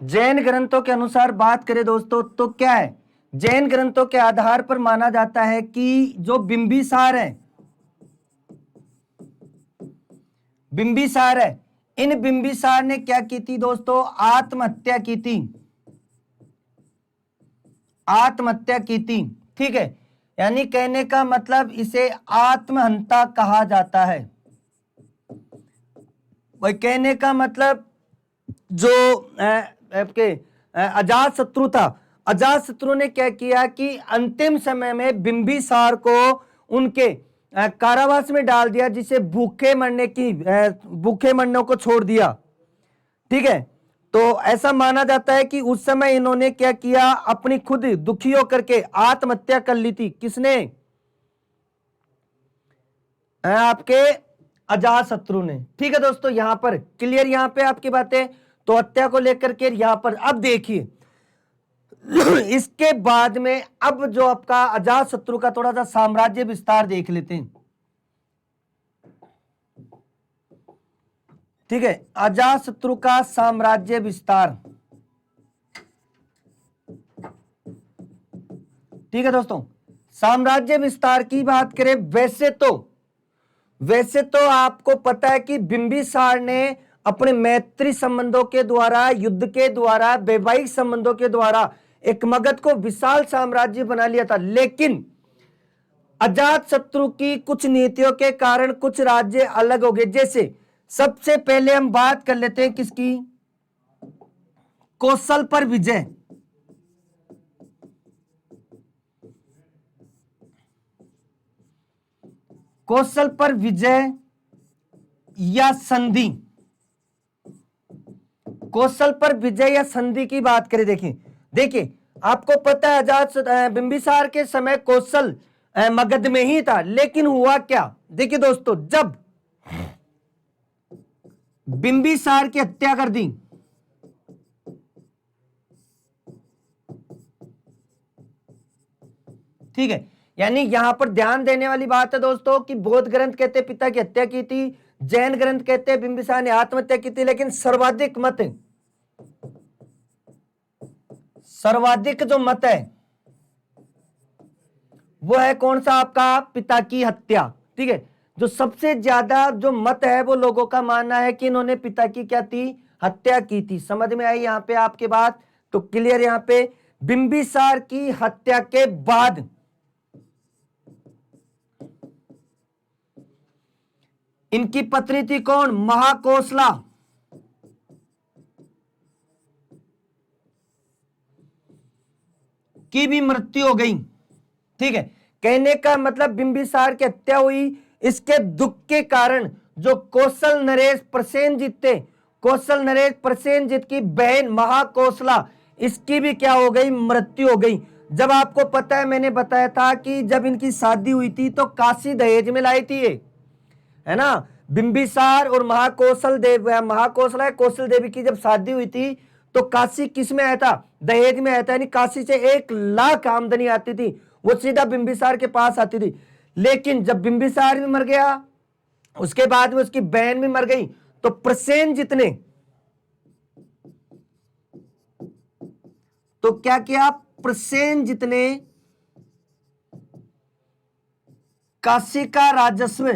जैन ग्रंथों के अनुसार बात करें दोस्तों तो क्या है, जैन ग्रंथों के आधार पर माना जाता है कि जो बिंबिसार है, बिंबिसार है, इन बिंबिसार ने क्या की थी दोस्तों, आत्महत्या की थी, आत्महत्या की थी। ठीक है, यानी कहने का मतलब इसे आत्महंता कहा जाता है। वही कहने का मतलब जो आपके अजात शत्रु था, अजात शत्रु ने क्या किया कि अंतिम समय में बिंबिसार को उनके कारावास में डाल दिया, जिसे भूखे मरने की भूखे मरने को छोड़ दिया। ठीक है, तो ऐसा माना जाता है कि उस समय इन्होंने क्या किया, अपनी खुद दुखी होकर के आत्महत्या कर ली थी। किसने, आपके अजात शत्रु ने। ठीक है दोस्तों, यहां पर क्लियर, यहां पे आपकी बातें तो हत्या को लेकर के यहां पर। अब देखिए इसके बाद में अब जो आपका अजात शत्रु का थोड़ा सा साम्राज्य विस्तार देख लेते हैं। ठीक है, अजात शत्रु का साम्राज्य विस्तार। ठीक है दोस्तों, साम्राज्य विस्तार की बात करें, वैसे तो आपको पता है कि बिंबिसार ने अपने मैत्री संबंधों के द्वारा, युद्ध के द्वारा, वैवाहिक संबंधों के द्वारा एक मगध को विशाल साम्राज्य बना लिया था। लेकिन अजात शत्रु की कुछ नीतियों के कारण कुछ राज्य अलग हो गए। जैसे सबसे पहले हम बात कर लेते हैं किसकी, कौशल पर विजय। कौशल पर विजय या संधि, कौशल पर विजय या संधि की बात करें। देखिए देखिए, आपको पता है अजात बिंबिसार के समय कौशल मगध में ही था। लेकिन हुआ क्या, देखिए दोस्तों, जब बिंबिसार की हत्या कर दी, ठीक है, यानी यहां पर ध्यान देने वाली बात है दोस्तों कि बौद्ध ग्रंथ कहते पिता की हत्या की थी, जैन ग्रंथ कहते बिंबिसार ने आत्महत्या की थी। लेकिन सर्वाधिक जो मत है वो है कौन सा, आपका पिता की हत्या। ठीक है, जो सबसे ज्यादा जो मत है वो लोगों का मानना है कि इन्होंने पिता की क्या थी, हत्या की थी। समझ में आई यहां पे आपके बात, तो क्लियर यहां पे बिंबिसार की हत्या के बाद इनकी पत्नी थी कौन, महाकोसला, की भी मृत्यु हो गई। ठीक है, कहने का मतलब बिंबिसार की हत्या हुई, इसके दुख के कारण जो कौशल नरेश प्रसेनजित थे, कौशल नरेश प्रसेनजित की बहन महाकोसला, इसकी भी क्या हो गई, मृत्यु हो गई। जब आपको पता है, मैंने बताया था कि जब इनकी शादी हुई थी तो काशी दहेज में लाई थी ये, है ना। बिंबिसार और महाकौशला कौशल देवी की जब शादी हुई थी तो काशी किस में आया था, दहेज में आया था। यानी काशी से 1 लाख आमदनी आती थी, वो सीधा बिंबिसार के पास आती थी। लेकिन जब बिंबिसार भी मर गया, उसके बाद में उसकी बहन भी मर गई, तो प्रसेनजित ने तो क्या किया, प्रसेनजित ने काशी का राजस्व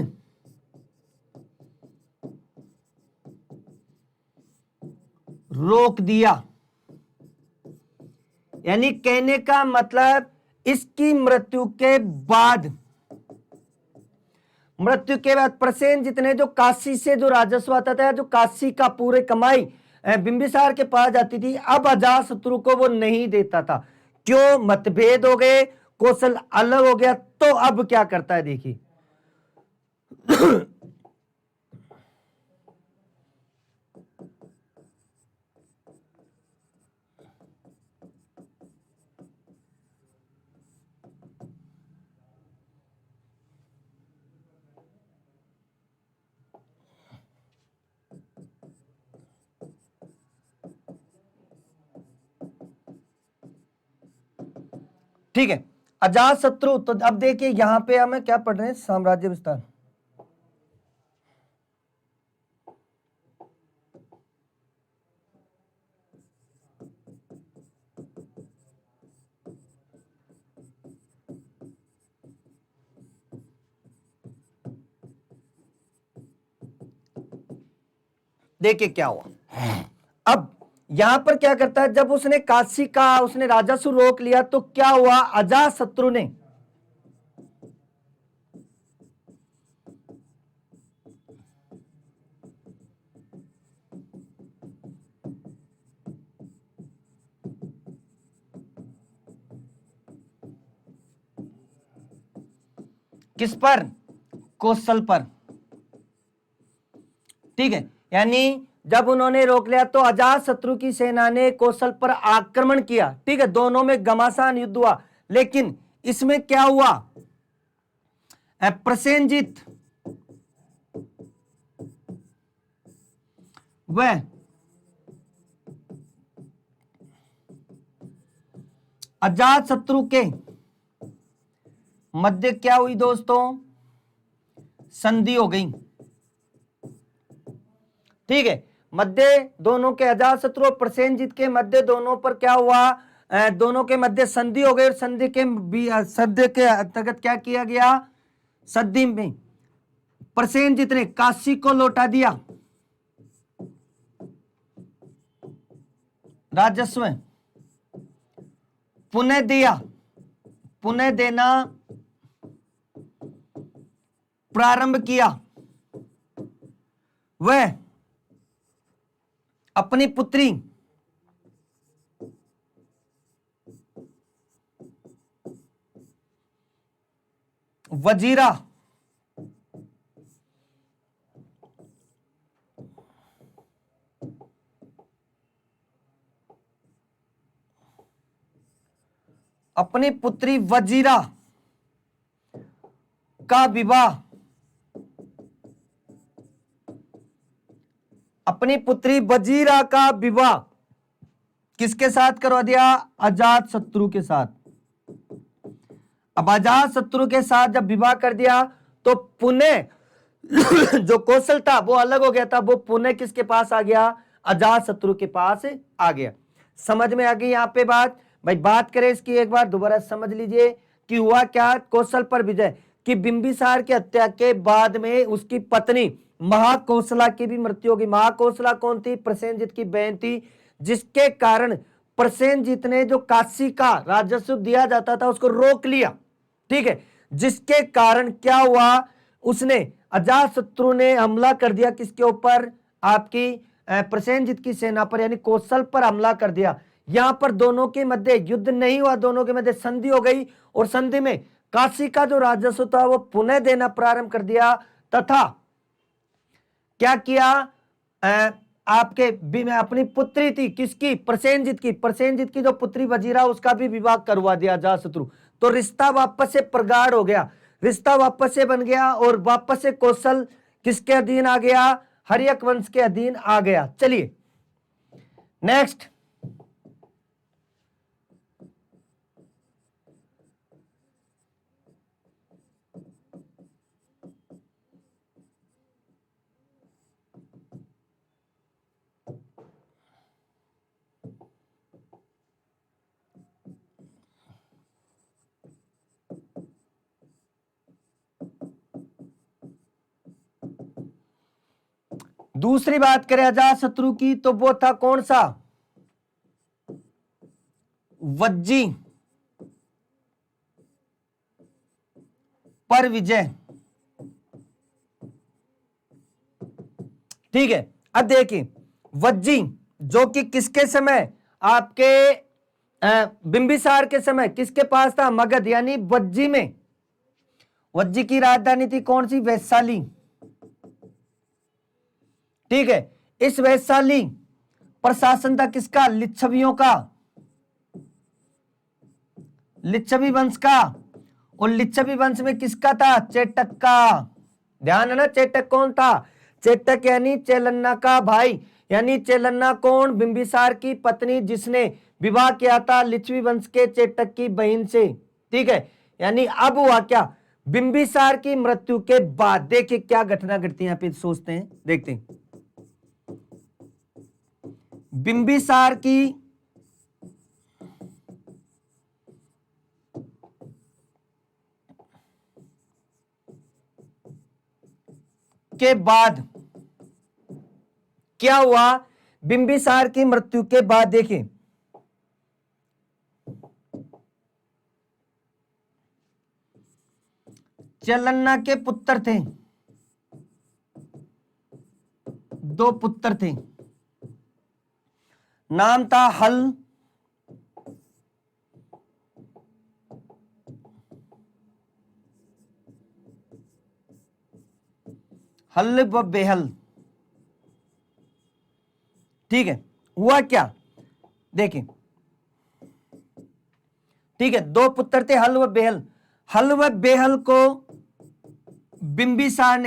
रोक दिया। यानी कहने का मतलब इसकी मृत्यु के बाद प्रसेनजित ने जो काशी से जो राजस्व आता था, जो काशी का पूरे कमाई बिंबिसार के पास जाती थी, अब अजातशत्रु को वो नहीं देता था। क्यों, मतभेद हो गए, कौशल अलग हो गया। तो अब क्या करता है देखिए ठीक है, अजात शत्रु। तो अब देखिए यहां पे हमें क्या पढ़ रहे हैं, साम्राज्य विस्तार। देखिए क्या हुआ। अब यहां पर क्या करता है, जब उसने काशी का उसने राजस्व रोक लिया तो क्या हुआ, अजातशत्रु ने किस पर, कौशल पर, ठीक है। यानी जब उन्होंने रोक लिया तो अजातशत्रु की सेना ने कौशल पर आक्रमण किया, ठीक है, दोनों में घमासान युद्ध हुआ। लेकिन इसमें क्या हुआ, प्रसेनजीत वह अजातशत्रु के मध्य क्या हुई दोस्तों, संधि हो गई, ठीक है। मध्य दोनों के, अजातशत्रु और प्रसेनजीत के मध्य दोनों पर क्या हुआ, दोनों के मध्य संधि हो गई और संधि के अंतर्गत क्या किया गया, संधि में प्रसेनजीत ने काशी को लौटा दिया, राजस्व पुनः दिया, पुनः देना प्रारंभ किया। वह अपनी पुत्री वजीरा अपनी पुत्री वजीरा का विवाह, अपनी पुत्री वजीरा का विवाह किसके साथ करवा दिया, अजातशत्रु के साथ। अब अजातशत्रु के साथ जब विवाह कर दिया तो पुनः जो कौशल था वो अलग हो गया था, वो पुनः किसके पास आ गया, अजातशत्रु के पास आ गया। समझ में आ गई यहां पे बात भाई। बात करें इसकी एक बार दोबारा समझ लीजिए कि हुआ क्या, कौशल पर विजय, कि बिंबिसार की हत्या के बाद में उसकी पत्नी महाकौशला की भी मृत्यु होगी। महाकौशला कौन थी, प्रसेनजीत की बहन थी, जिसके कारण प्रसेनजीत ने जो काशी का राजस्व दिया जाता था उसको रोक लिया, ठीक है। जिसके कारण क्या हुआ, उसने अजातशत्रु ने हमला कर दिया किसके ऊपर, आपकी प्रसेनजीत की सेना पर, यानी कौशल पर हमला कर दिया। यहां पर दोनों के मध्य युद्ध नहीं हुआ, दोनों के मध्य संधि हो गई और संधि में काशी का जो राजस्व था वो पुनः देना प्रारंभ कर दिया, तथा क्या किया, आपके अपनी पुत्री थी किसकी, प्रसेनजीत की, प्रसेनजीत की जो पुत्री वजीरा उसका भी विवाह करवा दिया अजातशत्रु। तो रिश्ता वापस से प्रगाढ़ हो गया, रिश्ता वापस से बन गया और वापस से कौशल किसके अधीन आ गया, हर्यक वंश के अधीन आ गया। चलिए नेक्स्ट, दूसरी बात करें अजातशत्रु की तो वो था कौन सा, वज्जी पर विजय, ठीक है। अब देखिए वज्जी जो कि किसके समय, आपके बिंबिसार के समय किसके पास था, मगध, यानी वज्जी में, वज्जी की राजधानी थी कौन सी, वैशाली, ठीक है। इस वैशाली प्रशासन था किसका, लिच्छवियों का, लिच्छवी वंश का, और लिच्छवी वंश में किसका था, चेटक का। ध्यान है ना, चेटक कौन था, चेटक यानी चेलन्ना का भाई, यानी चेलन्ना कौन, बिंबिसार की पत्नी जिसने विवाह किया था लिच्छवी वंश के चेटक की बहन से, ठीक है। यानी अब हुआ क्या, बिंबिसार की मृत्यु के बाद देखिए क्या घटना घटती है, यहां पे सोचते हैं, देखते हैं। बिंबिसार की के बाद क्या हुआ बिंबिसार की मृत्यु के बाद? देखिए, चेलन्ना के पुत्र थे, दो पुत्र थे, नाम था हल हल व बेहल। ठीक है, हुआ क्या देखिए, ठीक है, दो पुत्र थे हल व बेहल। हल व बेहल को बिंबिसार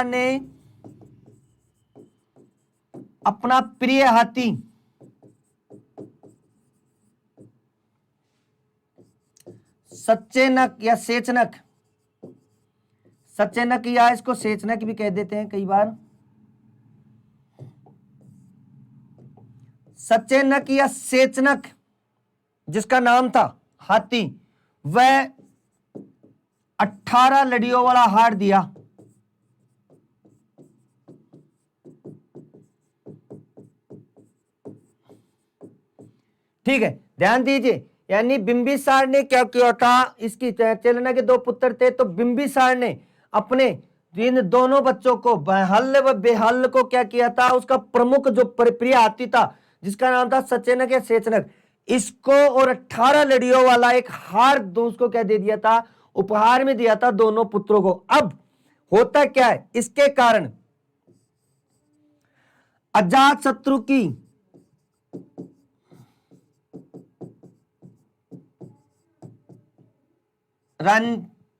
ने अपना प्रिय हाथी सचेनक या सेचनक, सचेनक या इसको सेचनक भी कह देते हैं कई बार, सचेनक या सेचनक जिसका नाम था हाथी, वह 18 लड़ियों वाला हार दिया। ठीक है, ध्यान दीजिए, यानी बिंबिसार ने क्या किया था, इसकी चेलना के दो पुत्र थे, तो बिंबिसार ने अपने इन दोनों बच्चों को हल व बेहल को क्या किया था, उसका प्रमुख जो प्रिय हाथी था जिसका नाम था सचेनक या सेचनक, इसको और 18 लड़ियों वाला एक हार उसको क्या दे दिया था, उपहार में दिया था दोनों पुत्रों को। अब होता क्या है, इसके कारण अजात शत्रु की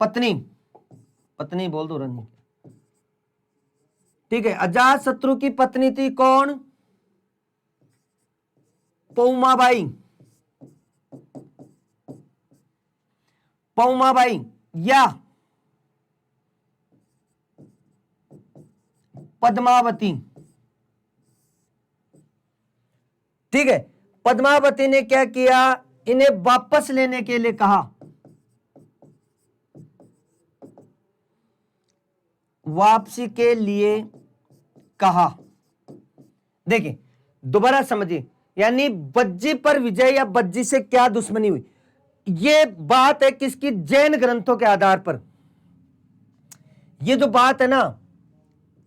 पत्नी, पत्नी बोल दो रानी, ठीक है, अजात शत्रु की पत्नी थी कौन, पौमाबाई, पौमाबाई या पद्मावती। ठीक है, पद्मावती ने क्या किया, इन्हें वापस लेने के लिए कहा, वापसी के लिए कहा। देखिए दोबारा समझिए, यानी बज्जी पर विजय या बज्जी से क्या दुश्मनी हुई, ये बात है किसकी, जैन ग्रंथों के आधार पर। ये जो बात है ना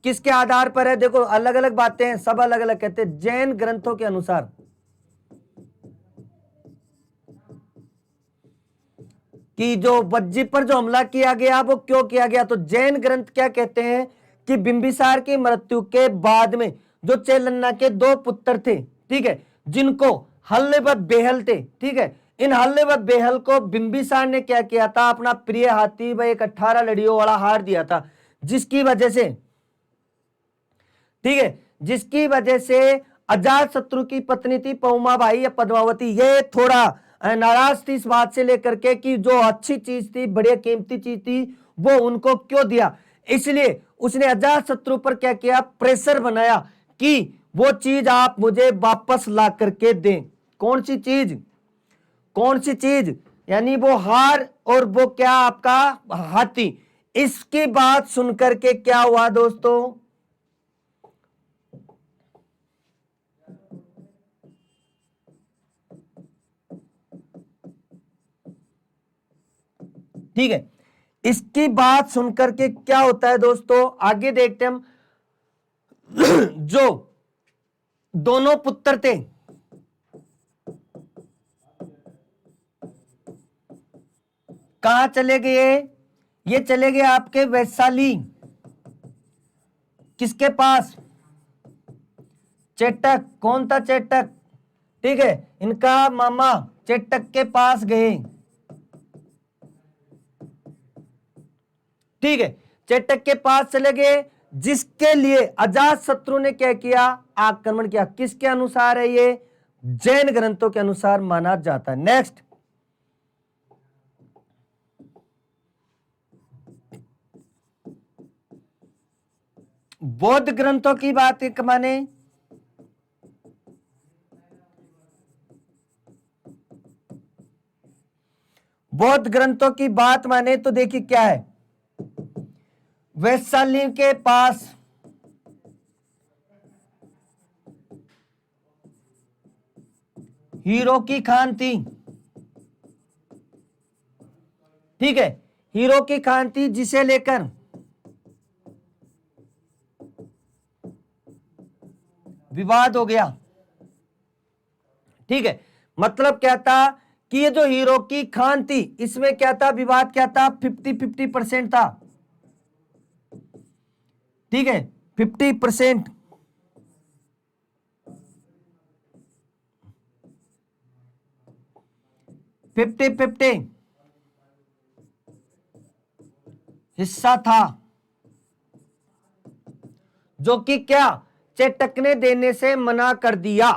किसके आधार पर है, देखो अलग अलग बातें हैं, सब अलग अलग कहते हैं, जैन ग्रंथों के अनुसार कि जो बज्जी पर जो हमला किया गया वो क्यों किया गया, तो जैन ग्रंथ क्या कहते हैं कि बिंबिसार की मृत्यु के बाद में जो चेलन्ना के दो पुत्र थे, ठीक है, जिनको हल्ले व बेहल थे, ठीक है, इन हल्ले व बेहल को बिंबिसार ने क्या किया था, अपना प्रिय हाथी व एक 18 लड़ियों वाला हार दिया था, जिसकी वजह से, ठीक है, जिसकी वजह से अजात शत्रु की पत्नी थी पौमाबाई या पद्मावती, ये थोड़ा नाराज थी इस बात से लेकर के कि जो अच्छी चीज थी, बढ़िया कीमती चीज थी, वो उनको क्यों दिया। इसलिए उसने अजात शत्रु पर क्या किया, प्रेशर बनाया कि वो चीज आप मुझे वापस ला करके दें। कौन सी चीज, कौन सी चीज, यानी वो हार और वो क्या आपका हाथी। इसकी बात सुनकर के क्या हुआ दोस्तों, ठीक है, इसकी बात सुनकर के क्या होता है दोस्तों, आगे देखते हैं हम। जो दोनों पुत्र थे, कहां चले गए, ये चले गए आपके वैशाली, किसके पास, चेटक, कौन था चेटक, ठीक है, इनका मामा चेटक के पास गए, ठीक है, चेटक के पास चले गए, जिसके लिए अजात शत्रु ने क्या किया, आक्रमण किया। किसके अनुसार है ये, जैन ग्रंथों के अनुसार माना जाता है। नेक्स्ट, बौद्ध ग्रंथों की बात माने, बौद्ध ग्रंथों की बात माने तो देखिए क्या है, वैशाली के पास हीरो की खान थी, ठीक है, हीरो की खान थी जिसे लेकर विवाद हो गया, ठीक है। मतलब क्या था कि ये जो हीरो की खान थी इसमें क्या था, विवाद क्या था, 50-50% था, ठीक है, 50%, 50-50 हिस्सा था, जो कि क्या, चेटक ने देने से मना कर दिया,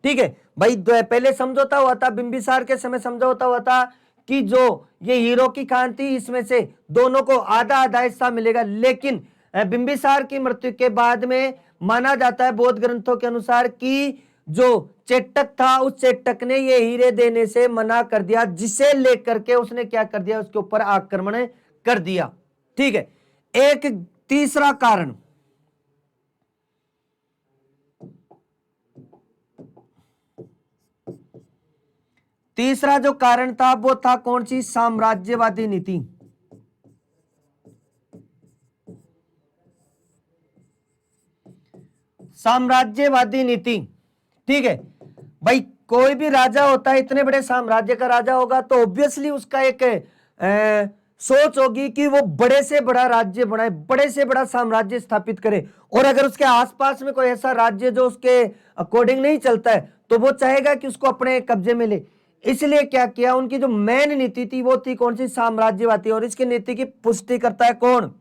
ठीक है भाई। पहले समझौता हुआ था, बिंबिसार के समय समझौता हुआ था कि जो ये हीरो की खान थी इसमें से दोनों को आधा आधा हिस्सा मिलेगा, लेकिन बिंबिसार की मृत्यु के बाद में माना जाता है बौद्ध ग्रंथों के अनुसार कि जो चेटक था उस चेटक ने ये हीरे देने से मना कर दिया, जिसे लेकर के उसने क्या कर दिया, उसके ऊपर आक्रमण कर दिया, ठीक है। एक तीसरा कारण, तीसरा जो कारण था वो था कौन सी, साम्राज्यवादी नीति, साम्राज्यवादी नीति, ठीक है भाई। कोई भी राजा होता है, इतने बड़े साम्राज्य का राजा होगा तो ऑब्वियसली उसका एक सोच होगी कि वो बड़े से बड़ा राज्य बनाए, बड़े से बड़ा साम्राज्य स्थापित करे, और अगर उसके आसपास में कोई ऐसा राज्य जो उसके अकॉर्डिंग नहीं चलता है तो वो चाहेगा कि उसको अपने कब्जे में ले। इसलिए क्या किया, उनकी जो मेन नीति थी वो थी कौन सी, साम्राज्यवादी। और इसकी नीति की पुष्टि करता है कौन,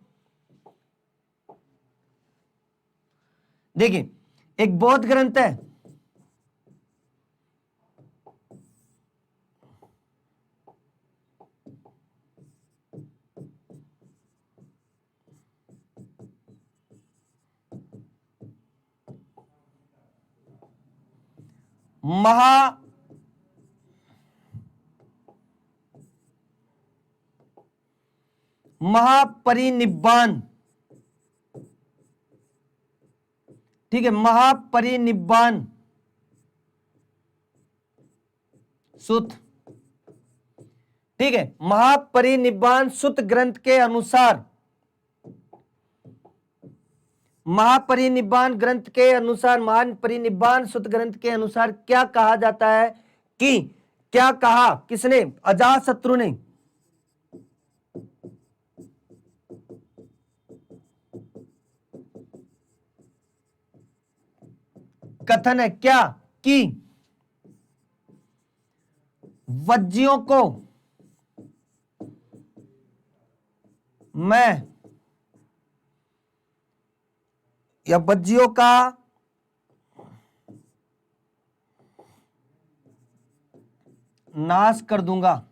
देखिए एक बौद्ध ग्रंथ है, महा महापरिनिब्बान, ठीक है, महापरिनिब्बान सुत, ठीक है, महापरिनिब्बान सुत ग्रंथ के अनुसार, महापरिनिब्बान ग्रंथ के अनुसार, महापरिनिब्बान सुत ग्रंथ के अनुसार क्या कहा जाता है कि, क्या कहा किसने, अजातशत्रु ने, कथन है क्या कि वज्जियों को मैं, या वज्जियों का नाश कर दूंगा।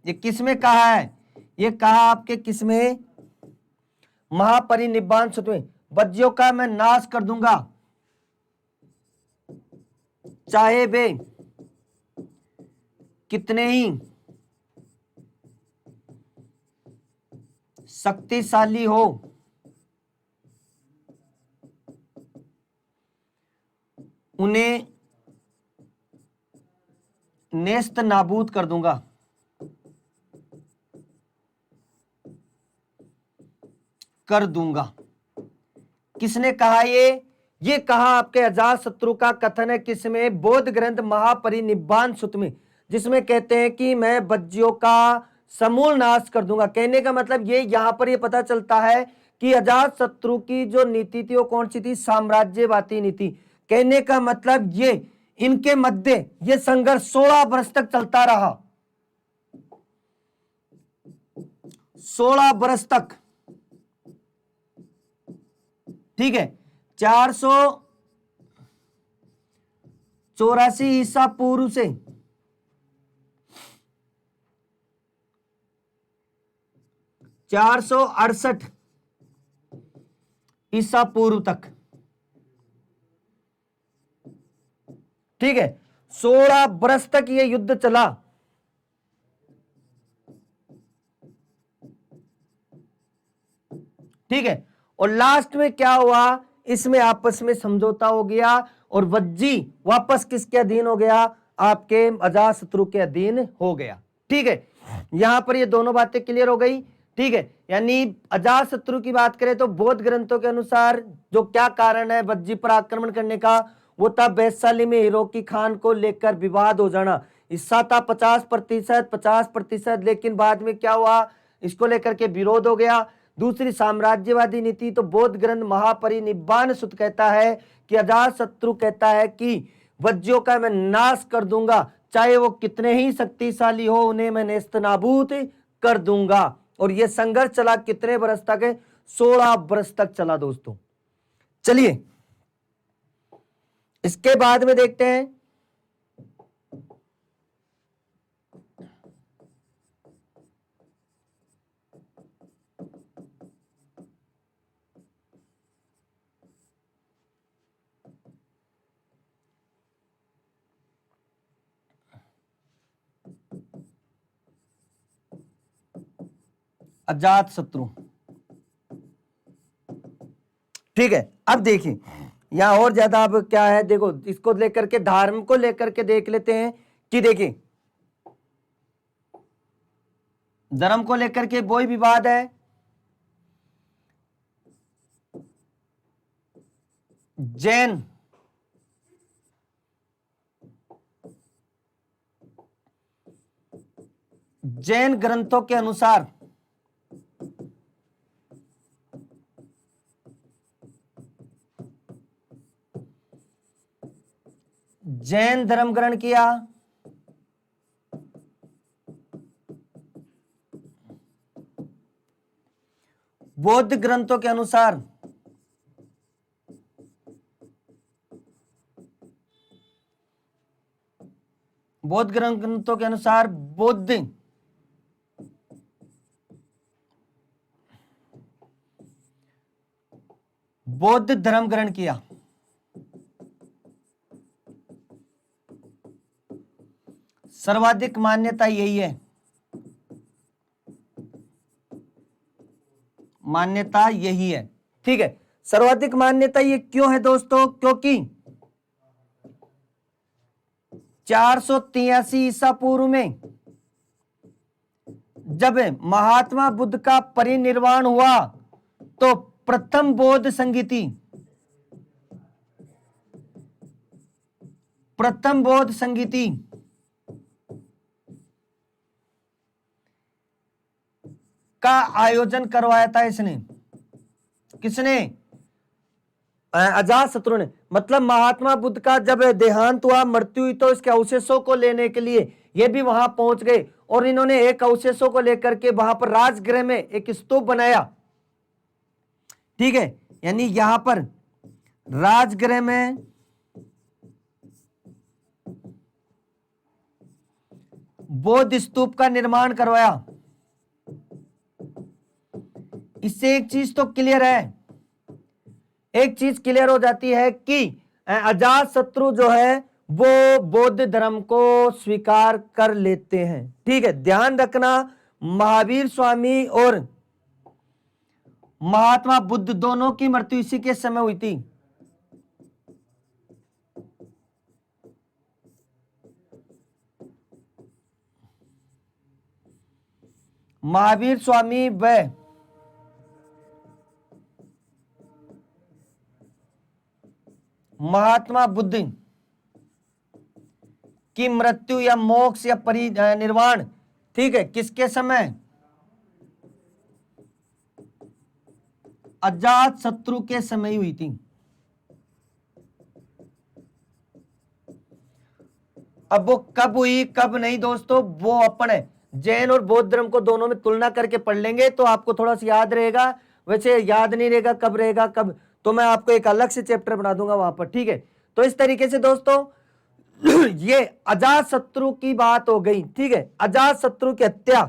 ये किसमें कहा है, ये कहा आपके किसमें, महापरिनिब्बान सूत्र में, वज्जियों का मैं नाश कर दूंगा चाहे वे कितने ही शक्तिशाली हो, उन्हें नेस्त नाबूद कर दूंगा, कर दूंगा। किसने कहा ये कहा आपके अजातशत्रु का कथन है किसमें, बौद्ध ग्रंथ महापरिनिब्बान सूत्र में, जिसमें कहते हैं कि मैं वज्जियों का समूल नाश कर दूंगा। कहने का मतलब ये यहां पर ये पता चलता है कि अजातशत्रु की जो नीति थी वो कौन सी थी, साम्राज्यवादी नीति। कहने का मतलब ये इनके मध्य ये संघर्ष 16 वर्ष तक चलता रहा, 16 वर्ष तक, ठीक है। 484 ईसा पूर्व से 468 ईसा पूर्व तक, ठीक है, 16 वर्ष तक ये युद्ध चला। ठीक है। और लास्ट में क्या हुआ, इसमें आपस में समझौता हो गया और वज्जी वापस किसके अधीन हो गया, आपके अजातशत्रु के अधीन हो गया। ठीक है, यहां पर ये दोनों बातें क्लियर हो गई। ठीक है, यानी अजातशत्रु की बात करें तो बौद्ध ग्रंथों के अनुसार जो क्या कारण है वज्जी पर आक्रमण करने का, वो था वैशाली में हिरोकी खान को लेकर विवाद हो जाना। हिस्सा था 50%, लेकिन बाद में क्या हुआ, इसको लेकर के विरोध हो गया। दूसरी साम्राज्यवादी नीति, तो बौद्ध ग्रंथ महापरिनिब्बाण सूत्र कहता है कि अजातशत्रु कहता है कि वज्जियों का मैं नाश कर दूंगा, चाहे वो कितने ही शक्तिशाली हो, उन्हें मैं नेस्तनाबूद कर दूंगा। और यह संघर्ष चला कितने बरस तक है, 16 बरस तक चला दोस्तों। चलिए इसके बाद में देखते हैं अजातशत्रु। ठीक है, अब देखिए यहां और ज्यादा अब क्या है, देखो इसको लेकर के धर्म को लेकर के देख लेते हैं कि देखिए धर्म को लेकर के वही विवाद है। जैन ग्रंथों के अनुसार जैन धर्म ग्रहण किया, बौद्ध ग्रंथों के अनुसार बौद्ध धर्म ग्रहण किया। सर्वाधिक मान्यता यही है, मान्यता यही है। ठीक है, सर्वाधिक मान्यता ये क्यों है दोस्तों, क्योंकि 483 ईसा पूर्व में जब महात्मा बुद्ध का परिनिर्वाण हुआ तो प्रथम बौद्ध संगीति का आयोजन करवाया था इसने, किसने, अजातशत्रु ने। मतलब महात्मा बुद्ध का जब देहांत हुआ, मृत्यु हुई, तो इसके अवशेषों को लेने के लिए ये भी वहां पहुंच गए और इन्होंने एक अवशेषों को लेकर के वहां पर राजगृह में एक स्तूप बनाया। ठीक है, यानी यहां पर राजगृह में बौद्ध स्तूप का निर्माण करवाया। इससे एक चीज तो क्लियर है, एक चीज क्लियर हो जाती है कि अजातशत्रु जो है वो बौद्ध धर्म को स्वीकार कर लेते हैं। ठीक है, ध्यान रखना महावीर स्वामी और महात्मा बुद्ध दोनों की मृत्यु इसी के समय हुई थी। महावीर स्वामी व महात्मा बुद्ध की मृत्यु या मोक्ष या परिनिर्वाण, ठीक है, किसके समय, अजातशत्रु के समय हुई थी। अब वो कब हुई कब नहीं दोस्तों, वो अपन जैन और बौद्ध धर्म को दोनों में तुलना करके पढ़ लेंगे तो आपको थोड़ा सा याद रहेगा। वैसे याद नहीं रहेगा कब रहेगा कब, तो मैं आपको एक अलग से चैप्टर बना दूंगा वहां पर। ठीक है, तो इस तरीके से दोस्तों ये अजातशत्रु की बात हो गई। ठीक है, अजातशत्रु की हत्या